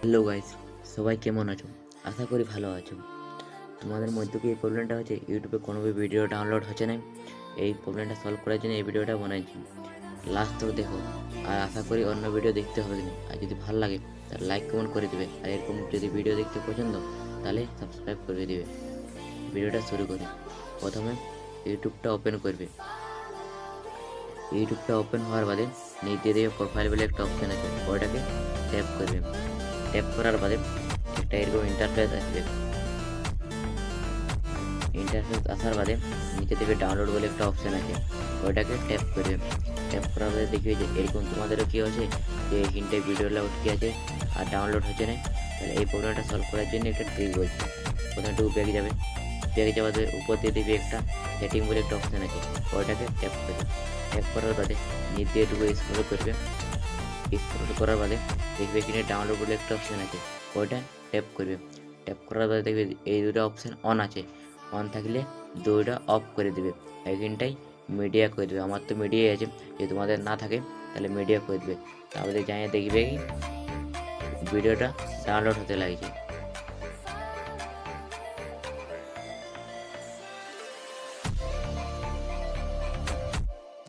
Hello guys, সবাই কেমন আছো? আশা করি ভালো আছো। তোমাদের মধ্যে কি এই প্রবলেমটা হচ্ছে ইউটিউবে কোনো ভিডিও ডাউনলোড হচ্ছে না? এই প্রবলেমটা সলভ করার জন্য এই ভিডিওটা বানাইছি। লাস্ট তক দেখো, আর আশা করি অন্য ভিডিও দেখতে হবে না। আর যদি ভালো লাগে তাহলে লাইক কমেন্ট করে দিবে, আর এরকম যদি ভিডিও দেখতে পছন্দ তাহলে সাবস্ক্রাইব করে দিবে। ভিডিওটা শুরু করি। প্রথমে ইউটিউবটা ওপেন করবে। ইউটিউবটা ওপেন হওয়ার বাদে নিচে দিয়ে প্রোফাইল বলে একটা অপশন আছে, ওটাকে ট্যাপ করবে। ট্যাপ করার বাদে একটা এরকম ইন্টারফেস আসবে। ইন্টারফেস আসার বাদে নিচে দেবে ডাউনলোড বলে একটা অপশন আছে, ওইটাকে ট্যাপ করবে। ট্যাপ করার বাদে দেখবে যে এরকম তোমাদেরও কী হচ্ছে যে হিন্টে ভিডিওগুলো উঠে আছে আর ডাউনলোড হচ্ছে না। তাহলে এই প্রবলেমটা সলভ করার জন্য একটা ট্রিক বলছি। প্রথমে একটু ব্যাগে যাবে, ব্যাগে যাওয়ার উপর দিয়ে দেবে একটা সেটিং বলে একটা অপশন আছে, ওইটাকে ট্যাপ করবে। ট্যাপ করার বাদে নিচ দিয়ে একটু স্ক্রল করবে। স্ক্রল করার বাদে দেখবে এখানে ডাউনলোড বলে একটা অপশন আছে, ওইটা ট্যাপ করবে। ট্যাপ করার বাদে দেখবে এই দুটো অপশান অন আছে, অন থাকলে দুইটা অফ করে দেবে। এইখানটাই মিডিয়া করে দেবে। আমার তো মিডিয়াই আছে, যদি তোমাদের না থাকে তাহলে মিডিয়া করে দেবে। তারপরে জানিয়ে দেখবে কি ভিডিওটা ডাউনলোড হতে লাগছে।